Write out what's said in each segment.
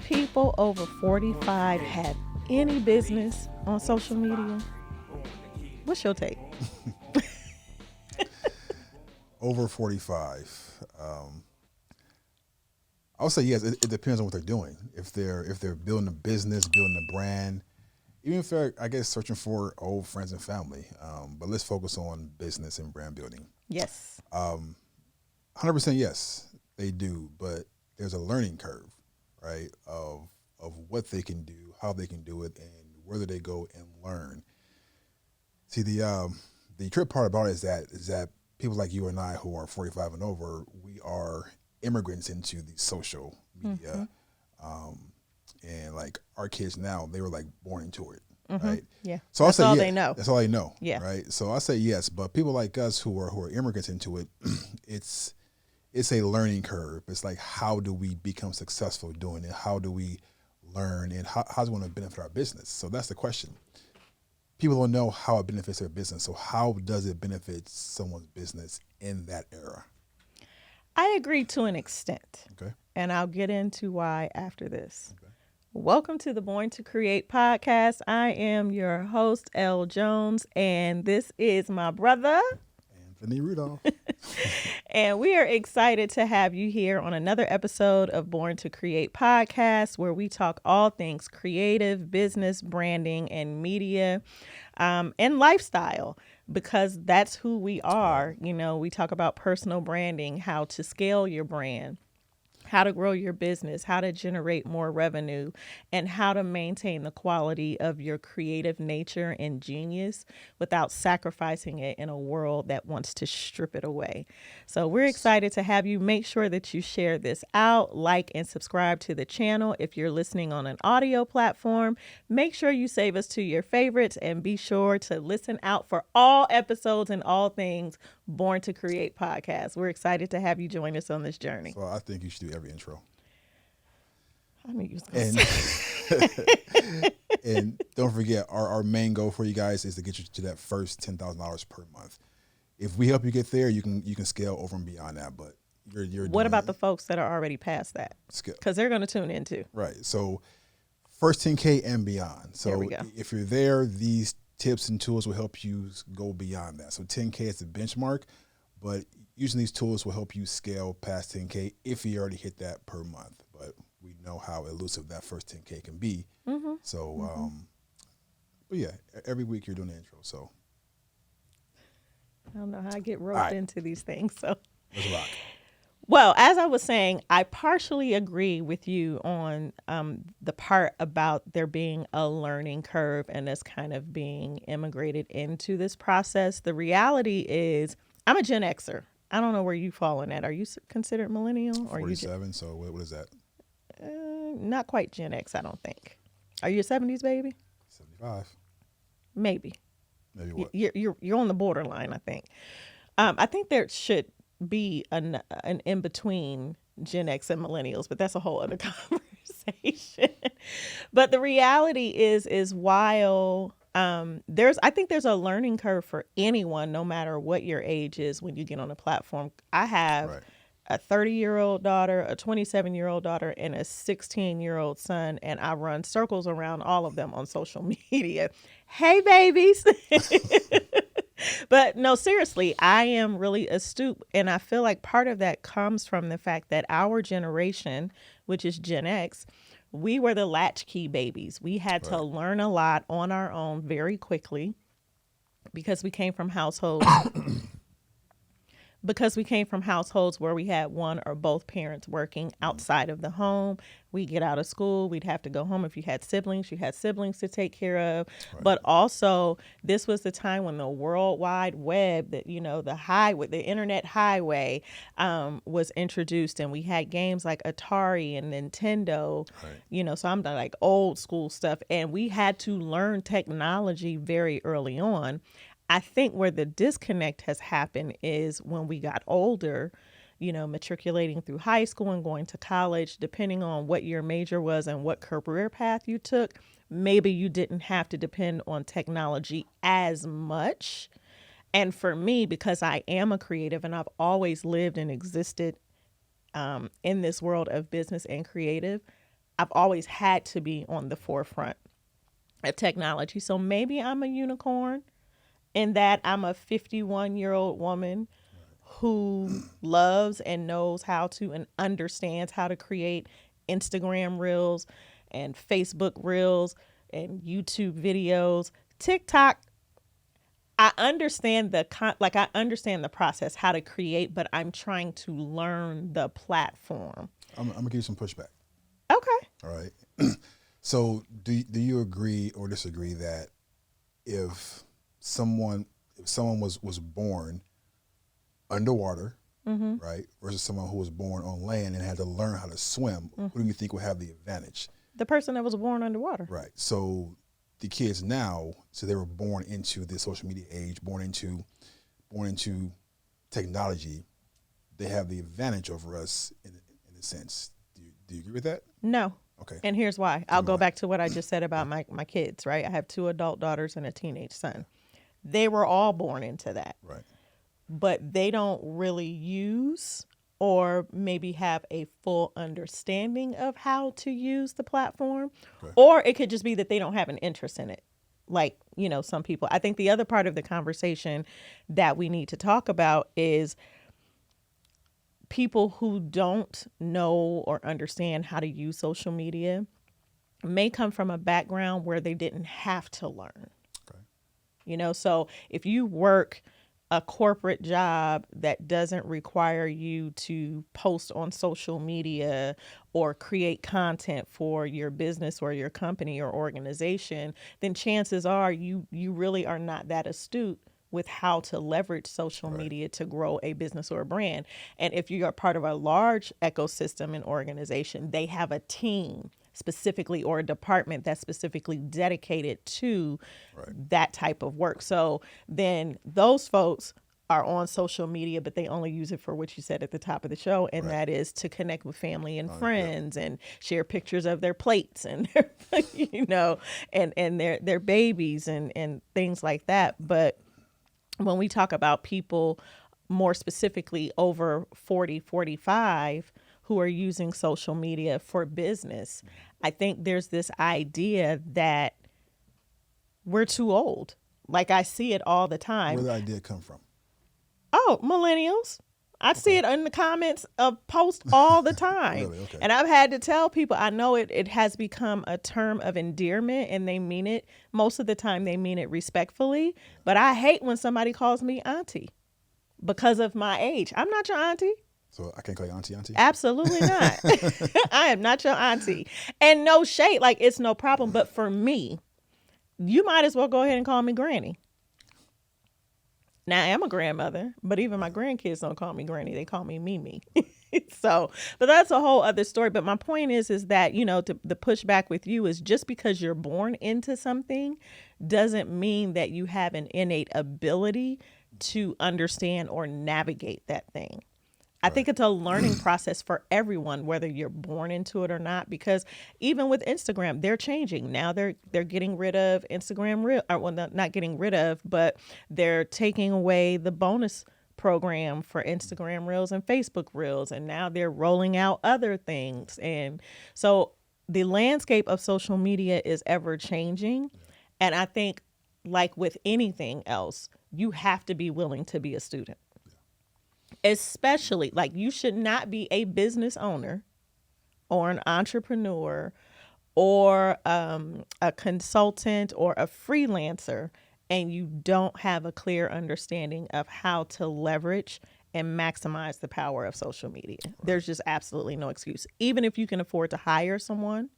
people over 45 have any business on social media? What's your take? Over 45. I would say yes. It depends on what they're doing. If they're building a business, building a brand, even if they're, I guess, searching for old friends and family. But let's focus on business and brand building. Yes. 100% yes, they do. But there's a learning curve, right? Of what they can do, how they can do it, and whether they go and learn. See, the trip part about it is that people like you and I who are 45 and over, we are immigrants into the social media. And like our kids now, they were like born into it, right? Yeah. So That's I'll say all yeah, they know. That's all they know, Yeah. right? So I say yes, but people like us who are immigrants into it, it's a learning curve. It's like, how do we become successful doing it? How do we learn, and how's it going to benefit our business? So that's the question. People don't know how it benefits their business. So how does it benefit someone's business in that era? I agree to an extent. Okay. And I'll get into why after this. Okay. Welcome to the Born to Create podcast. I am your host, L. Jones, and this is my brother. Anthony Rudolph. And we are excited to have you here on another episode of Born to Create podcast, where we talk all things creative, business, branding, and media, and lifestyle, because that's who we are. You know, we talk about personal branding, how to scale your brand, how to grow your business, how to generate more revenue, and how to maintain the quality of your creative nature and genius without sacrificing it in a world that wants to strip it away. So we're excited to have you. Make sure that you share this out, like and subscribe to the channel. If you're listening on an audio platform, make sure you save us to your favorites, and be sure to listen out for all episodes and all things Born to Create podcast. We're excited to have you join us on this journey. So I think you should do every intro. I knew you was going to say. And don't forget, our main goal for you guys is to get you to that first $10,000 per month. If we help you get there, you can scale over and beyond that. But you're What about the folks that are already past that? scale? Because they're going to tune in too. Right. So first 10K and beyond. There So we go. if you're there, these tips and tools will help you go beyond that. So 10K is the benchmark, but using these tools will help you scale past 10K if you already hit that per month. But we know how elusive that first 10K can be. So, but yeah, every week you're doing the intro. So I don't know how I get roped All right. into these things. So, let's rock. well, as I was saying, I partially agree with you on the part about there being a learning curve and us kind of being immigrated into this process. The reality is, I'm a Gen Xer. I don't know where you fall in that. Are you considered millennial, or are you 47. So what is that? not quite Gen X? I don't think. Are you a 70s baby? 75. Maybe. Maybe what? You're on the borderline, I think. I think there should be an in between Gen X and millennials, but that's a whole other conversation. But the reality is while I think there's a learning curve for anyone, no matter what your age is, when you get on a platform. I have Right. a 30-year-old daughter, a 27-year-old daughter, and a 16-year-old son, and I run circles around all of them on social media. Hey, babies. But no, seriously, I am really astute, and I feel like part of that comes from the fact that our generation, which is Gen X, we were the latchkey babies. We had to learn a lot on our own very quickly because we came from households where we had one or both parents working outside of the home. We get out of school, we'd have to go home. If you had siblings to take care of. Right. But also, this was the time when the World Wide Web, that the internet highway, was introduced, and we had games like Atari and Nintendo. Right. So I'm like old school stuff, and we had to learn technology very early on. I think where the disconnect has happened is when we got older, matriculating through high school and going to college, depending on what your major was and what career path you took, maybe you didn't have to depend on technology as much. And for me, because I am a creative and I've always lived and existed in this world of business and creative, I've always had to be on the forefront of technology. So maybe I'm a unicorn in that I'm a 51-year-old woman who loves and knows how to and understands how to create Instagram reels and Facebook reels and YouTube videos, TikTok. I understand I understand the process, how to create, but I'm trying to learn the platform. I'm gonna give you some pushback. Okay. All right. So do you agree or disagree that if someone was born underwater, right, versus someone who was born on land and had to learn how to swim, who do you think will have the advantage? The person that was born underwater. Right. So the kids now, so they were born into the social media age, born into technology. They have the advantage over us in a sense. Do you agree with that? No. Okay. And here's why. I'll go back to what I just said about my kids, right? I have 2 adult daughters and a teenage son. They were all born into that. Right. But they don't really use or maybe have a full understanding of how to use the platform. Okay. Or it could just be that they don't have an interest in it. Like, some people. I think the other part of the conversation that we need to talk about is people who don't know or understand how to use social media may come from a background where they didn't have to learn. Okay. So if you work a corporate job that doesn't require you to post on social media or create content for your business or your company or organization, then chances are you really are not that astute with how to leverage social media to grow a business or a brand. And if you are part of a large ecosystem and organization, they have a team specifically or a department that's specifically dedicated to that type of work. So then those folks are on social media, but they only use it for what you said at the top of the show, and that is to connect with family and friends and share pictures of their plates and their, and their babies and things like that. But when we talk about people more specifically over 40, 45 who are using social media for business, I think there's this idea that we're too old. Like I see it all the time. Where did the idea come from? Oh, millennials. I see it in the comments of posts all the time. Really? Okay. And I've had to tell people, I know it has become a term of endearment and they mean it. Most of the time they mean it respectfully. But I hate when somebody calls me auntie because of my age. I'm not your auntie. So I can't call you auntie? Absolutely not. I am not your auntie. And no shade, like it's no problem. But for me, you might as well go ahead and call me granny. Now, I am a grandmother, but even my grandkids don't call me granny. They call me Mimi. So, but that's a whole other story. But my point is that, the pushback with you is just because you're born into something doesn't mean that you have an innate ability to understand or navigate that thing. I think it's a learning process for everyone, whether you're born into it or not, because even with Instagram, they're changing. Now they're getting rid of Instagram Reel, or well, not getting rid of, but they're taking away the bonus program for Instagram Reels and Facebook Reels, and now they're rolling out other things. And so the landscape of social media is ever changing. And I think, like with anything else, you have to be willing to be a student. Especially, like, you should not be a business owner or an entrepreneur or a consultant or a freelancer and you don't have a clear understanding of how to leverage and maximize the power of social media. There's just absolutely no excuse. Even if you can afford to hire someone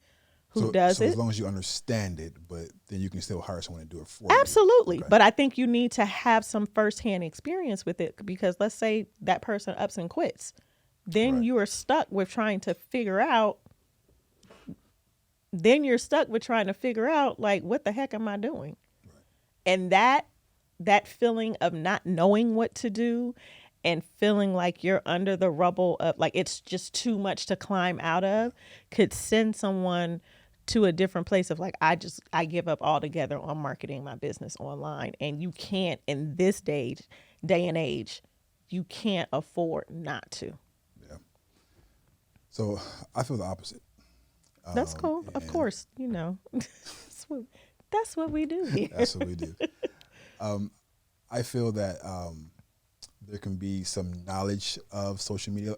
who does it. So as long as you understand it, but then you can still hire someone to do it for you. Absolutely. Okay. But I think you need to have some firsthand experience with it, because let's say that person ups and quits. Then you are stuck with trying to figure out, like, what the heck am I doing? Right. And that feeling of not knowing what to do and feeling like you're under the rubble of, like, it's just too much to climb out of, could send someone to a different place of, like, I give up altogether on marketing my business online. And you can't, in this day and age, you can't afford not to. Yeah. So I feel the opposite. That's cool. Of And course, that's what we do here. that's what we do. I feel that there can be some knowledge of social media.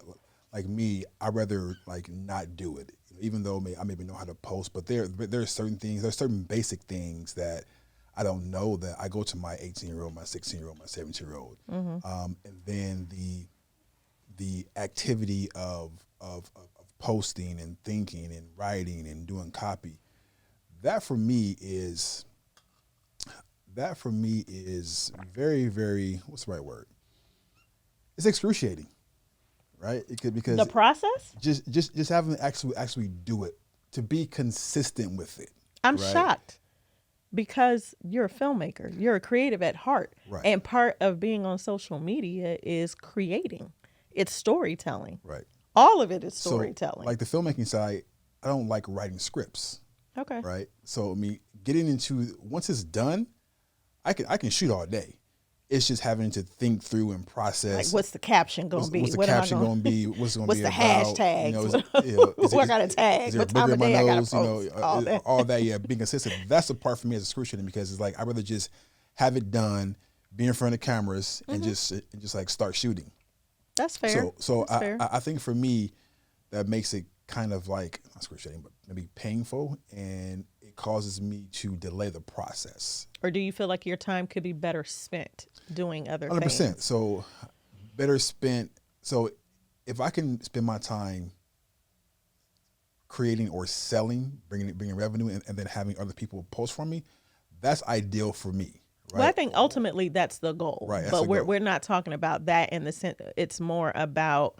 Like me, I'd rather like not do it, even though I maybe know how to post. But there are certain things, there's certain basic things that I don't know that I go to my 18-year-old, my 16-year-old, my 17-year-old, and then the activity of posting and thinking and writing and doing copy. That for me is very, very, what's the right word? It's excruciating, right? It could, because The process? just having to actually do it, to be consistent with it. I'm right? shocked because you're a filmmaker. You're a creative at heart. Right. And part of being on social media is creating. It's storytelling. Right. All of it is So, storytelling. like the filmmaking side, I don't like writing scripts. Okay. Right. So I mean, getting into, once it's done, I can shoot all day. It's just having to think through and process. Like, what's the caption going to be? What's the What am I caption going to be? What's going to What's be the about? hashtags? What kind of tag? Is there What a time booger of in my day I gotta nose? post? All that. All that. Yeah, being consistent. That's the part for me is excruciating, because it's like I'd rather just have it done, be in front of cameras, and just like start shooting. That's fair. So That's fair. I think for me, that makes it kind of like, not excruciating, but maybe painful, and it causes me to delay the process. Or do you feel like your time could be better spent doing other 100%. things? So better spent. So if I can spend my time creating or selling, bringing revenue, and then having other people post for me, that's ideal for me. Right? Well, I think ultimately that's the goal. Right, that's but the goal. we're not talking about that in the sense. It's more about,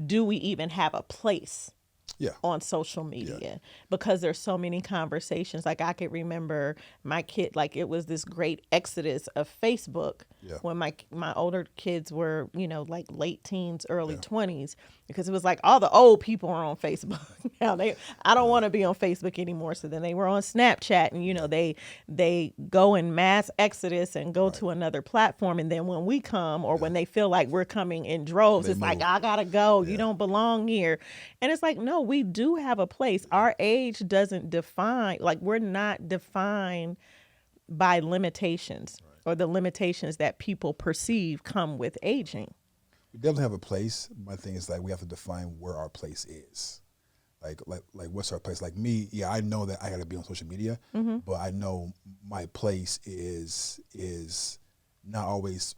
do we even have a place Yeah. on social media? Because there's so many conversations. Like, I could remember my kid, like, it was this great exodus of Facebook when my older kids were, like late teens, early 20s, because it was like all the old people are on Facebook. Now I don't want to be on Facebook anymore. So then they were on Snapchat, and they go in mass exodus and go to another platform. And then when we come, or when they feel like we're coming in droves, it's like, I gotta go. You don't belong here. And it's like, no, we do have a place. Our age doesn't define, like, we're not defined by limitations or the limitations that people perceive come with aging. We definitely have a place. My thing is, like, we have to define where our place is. Like what's our place? Like me, I know that I got to be on social media, but I know my place is not always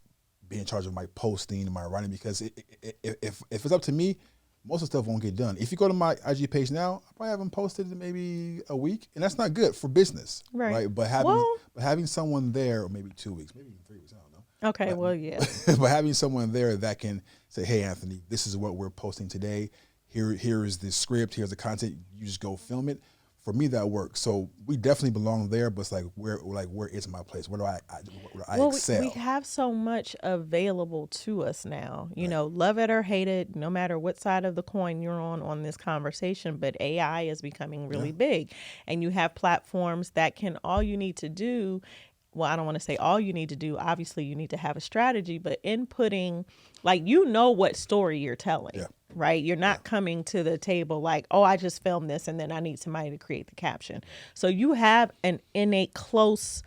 be in charge of my posting and my writing, because if it's up to me, most of the stuff won't get done. If you go to my IG page now, I probably haven't posted in maybe a week, and that's not good for business, right? But having someone there, or maybe 2 weeks, maybe even 3 weeks, I don't know. Okay, well, yeah. But having someone there that can say, "Hey, Anthony, this is what we're posting today. Here is the script. Here's the content. You just go film it." For me, that works. So we definitely belong there. But it's like, where is my place? Where do I excel? We have so much available to us now. Love it or hate it, no matter what side of the coin you're on this conversation. But AI is becoming really big, and you have platforms that can. All you need to do. Well, I don't want to say all you need to do. Obviously, you need to have a strategy, but inputting, like, what story you're telling. Yeah. Right? You're not coming to the table like, oh, I just filmed this and then I need somebody to create the caption. So you have an innate close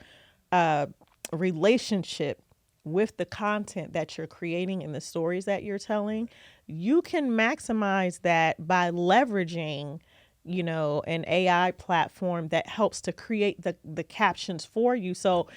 relationship with the content that you're creating and the stories that you're telling. You can maximize that by leveraging, an AI platform that helps to create the captions for you. So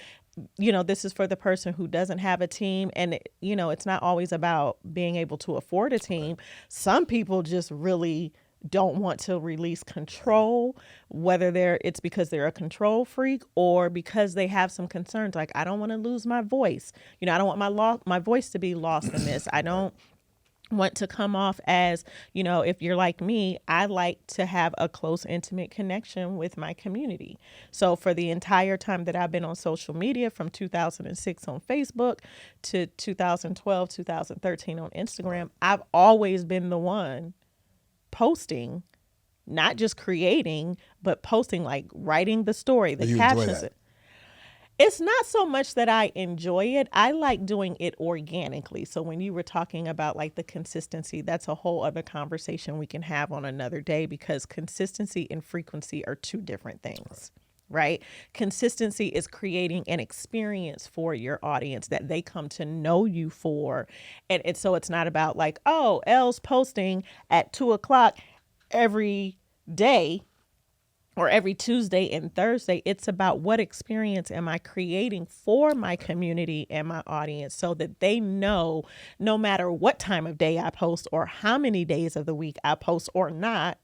this is for the person who doesn't have a team, and it's not always about being able to afford a team. Some people just really don't want to release control, whether it's because they're a control freak or because they have some concerns. Like, I don't want to lose my voice. I don't want my voice to be lost in this. I don't want to come off as, if you're like me, I like to have a close, intimate connection with my community. So for the entire time that I've been on social media, from 2006 on Facebook to 2012, 2013 on Instagram, I've always been the one posting, not just creating, but posting, like writing the story, the captions. It's not so much that I enjoy it. I like doing it organically. So when you were talking about like the consistency, that's a whole other conversation we can have on another day, because consistency and frequency are two different things. Right? Consistency is creating an experience for your audience that they come to know you for. And so it's not about like, oh, Elle's posting at 2 o'clock every day or every Tuesday and Thursday. It's about what experience am I creating for my community and my audience, so that they know no matter what time of day I post or how many days of the week I post or not,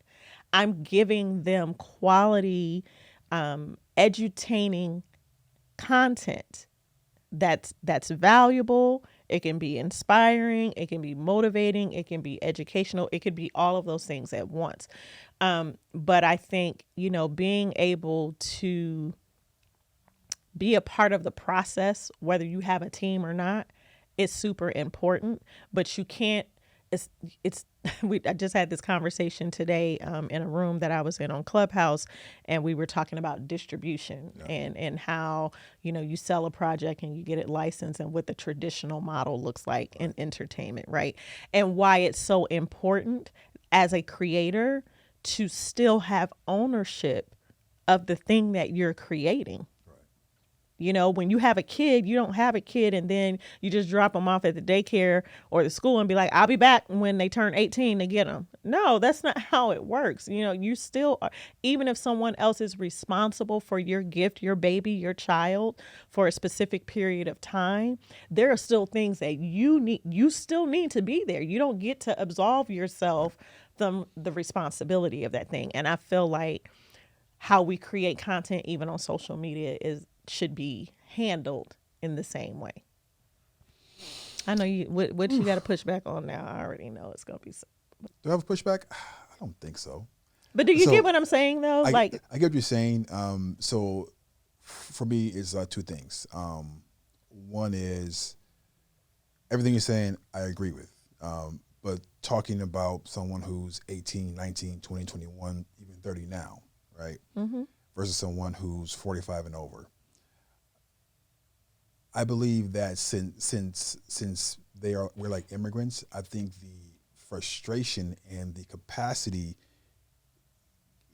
I'm giving them quality, edutaining content that's valuable. It can be inspiring, it can be motivating, it can be educational, it could be all of those things at once. But I think, being able to be a part of the process, whether you have a team or not, is super important. But you can't. It's I just had this conversation today in a room that I was in on Clubhouse, and we were talking about distribution and how you sell a project and you get it licensed, and what the traditional model looks like in entertainment, right? And why it's so important as a creator to still have ownership of the thing that you're creating. When you have a kid, you don't have a kid and then you just drop them off at the daycare or the school and be like, I'll be back when they turn 18 to get them. No, that's not how it works. You still are, even if someone else is responsible for your gift, your baby, your child for a specific period of time, there are still things that you still need to be there. You don't get to absolve yourself from the responsibility of that thing. And I feel like how we create content, even on social media, should be handled in the same way. I know what you got to push back on now. I already know it's gonna be. Do I have a pushback? I don't think so. But do you get what I'm saying though? I get what you're saying. So for me, it's two things. One is everything you're saying, I agree with. But talking about someone who's 18, 19, 20, 21, even 30 now, right? Mm-hmm. Versus someone who's 45 and over. I believe that since we're like immigrants, I think the frustration and the capacity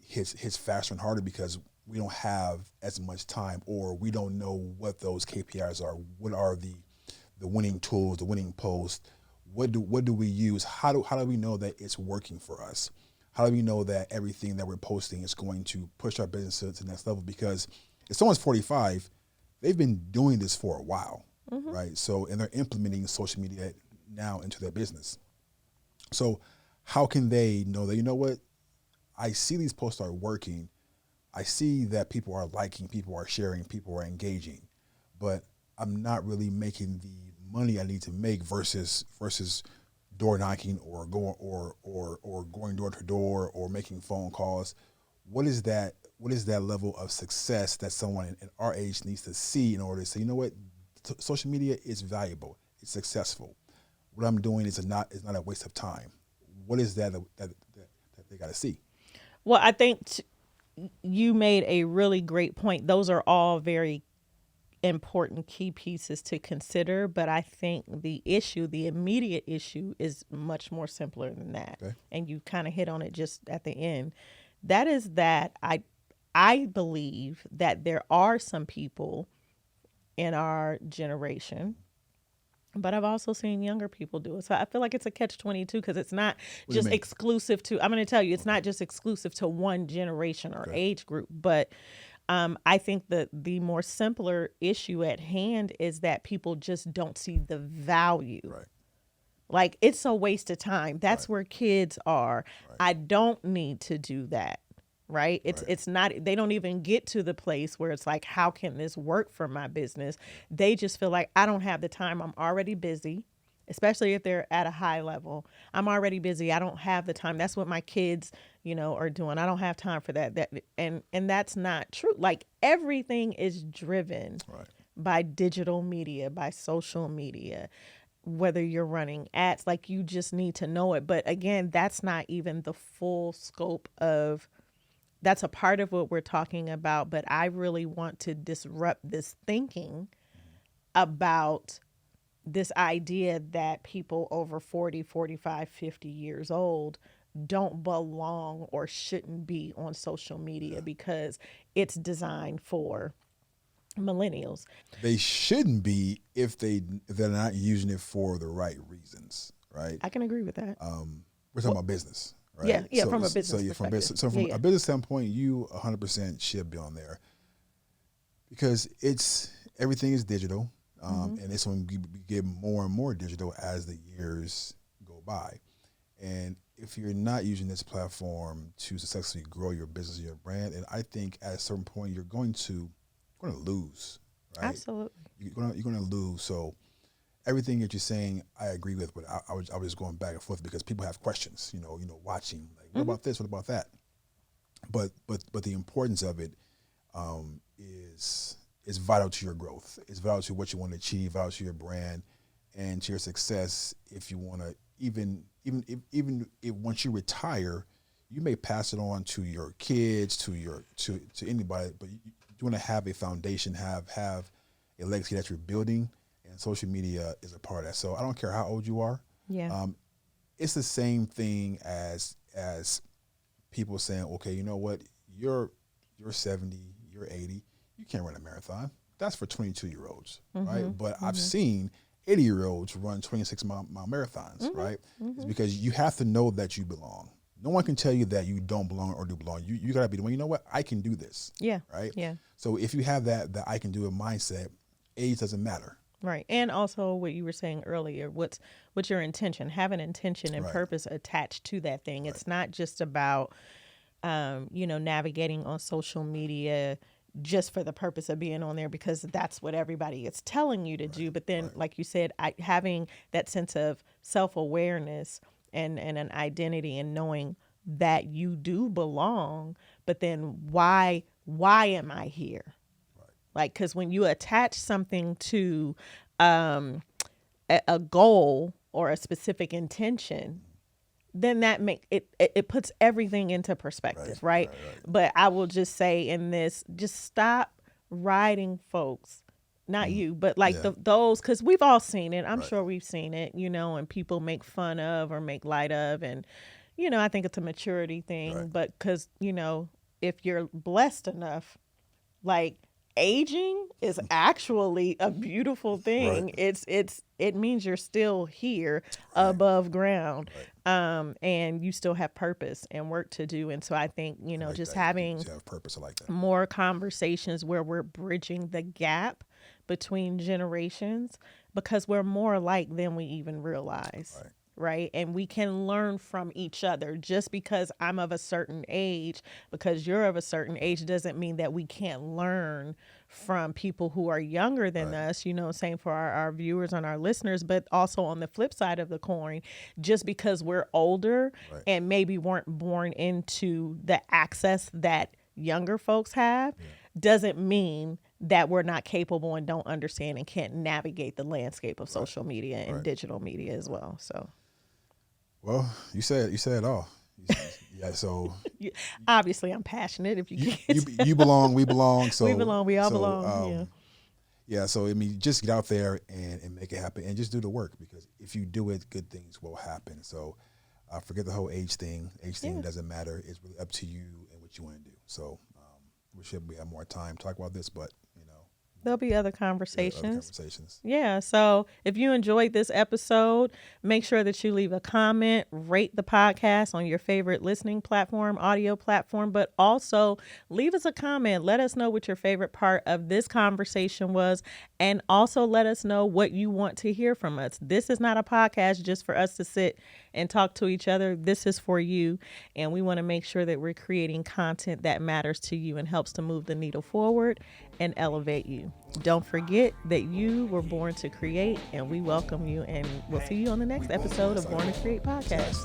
hits faster and harder because we don't have as much time, or we don't know what those KPIs are. What are the winning tools, the winning posts? What do we use? How do we know that it's working for us? How do we know that everything that we're posting is going to push our business to the next level? Because if someone's 45, they've been doing this for a while, right? So, and they're implementing social media now into their business. So how can they know that, you know what, I see these posts are working. I see that people are liking, people are sharing, people are engaging, but I'm not really making the money I need to make versus door knocking or going or going door to door or making phone calls. What is that level of success that someone in our age needs to see in order to say, you know what, social media is valuable, it's successful. What I'm doing is not a waste of time. What is that they got to see? Well, I think you made a really great point. Those are all very important key pieces to consider, but I think the immediate issue is much more simpler than that. Okay. And you kind of hit on it just at the end. That is that I believe that there are some people in our generation, but I've also seen younger people do it. So I feel like it's a catch-22 because it's not just exclusive to, I'm going to tell you, it's not just exclusive to one generation or age group. But I think that the more simpler issue at hand is that people just don't see the value. Right. Like, it's a waste of time. That's where kids are. Right. I don't need to do that. Right. It's not, they don't even get to the place where it's like, how can this work for my business? They just feel like I don't have the time. I'm already busy, especially if they're at a high level. I'm already busy. I don't have the time. That's what my kids, are doing. I don't have time for that. And that's not true. Like, everything is driven by digital media, by social media, whether you're running ads, like, you just need to know it. But again, that's not even the full scope of that's a part of what we're talking about, but I really want to disrupt this thinking about this idea that people over 40, 45, 50 years old don't belong or shouldn't be on social media because it's designed for millennials. They shouldn't be if they're not using it for the right reasons, right? I can agree with that. We're talking about business, right? Yeah, from a business from a business standpoint, you 100% should be on there because everything is digital, and it's going to get more and more digital as the years go by. And if you're not using this platform to successfully grow your business and your brand, and I think at a certain point you're going to lose, right? Absolutely. You're going to lose. So everything that you're saying, I agree with, but I was just going back and forth because people have questions, watching, like, what about this? What about that? But the importance of it is vital to your growth. It's vital to what you want to achieve, vital to your brand and to your success. If you want to, even if once you retire, you may pass it on to your kids, to anybody, but you want to have a foundation, have a legacy that you're building, and social media is a part of that. So I don't care how old you are. Yeah. It's the same thing as people saying, okay, you know what, you're 70, you're 80, you can't run a marathon. That's for 22-year-olds, right? But I've seen 80-year-olds run 26-mile marathons, right? It's because you have to know that you belong. No one can tell you that you don't belong or do belong. You got to be the one, you know what, I can do this. Yeah. Right? Yeah. So if you have that I can do it mindset, age doesn't matter. Right. And also what you were saying earlier, what's your intention? Have an intention and purpose attached to that thing. It's not just about, navigating on social media just for the purpose of being on there because that's what everybody is telling you to do. But then, like you said, having that sense of self-awareness and an identity and knowing that you do belong, but then why am I here? Like, because when you attach something to a goal or a specific intention, then that it puts everything into perspective, right? But I will just say in this, just stop riding folks, not you, but like those, because we've all seen it. I'm sure we've seen it, and people make fun of or make light of, and I think it's a maturity thing. But because if you're blessed enough, like, aging is actually a beautiful thing. It means you're still here above ground, and you still have purpose and work to do. And so I think just having purpose, I like that. More conversations where we're bridging the gap between generations, because we're more alike than we even realize. Right. And we can learn from each other. Just because I'm of a certain age, because you're of a certain age, doesn't mean that we can't learn from people who are younger than us, same for our viewers and our listeners. But also on the flip side of the coin, just because we're older and maybe weren't born into the access that younger folks have, doesn't mean that we're not capable and don't understand and can't navigate the landscape of social media and digital media as well. So. Well, you said it all. Yeah, so obviously I'm passionate. If you belong, we belong. So we belong, we all belong. Yeah. So I mean, just get out there and make it happen, and just do the work, because if you do it, good things will happen. So forget the whole age thing. Doesn't matter. It's really up to you and what you want to do. So we have more time to talk about this, but there'll be other conversations. Yeah. So if you enjoyed this episode, make sure that you leave a comment, rate the podcast on your favorite listening platform, audio platform, but also leave us a comment. Let us know what your favorite part of this conversation was. And also let us know what you want to hear from us. This is not a podcast just for us to sit and talk to each other. This is for you. And we want to make sure that we're creating content that matters to you and helps to move the needle forward and elevate you. Don't forget that you were born to create, and we welcome you. And we'll see you on the next episode of Born to Create Podcast.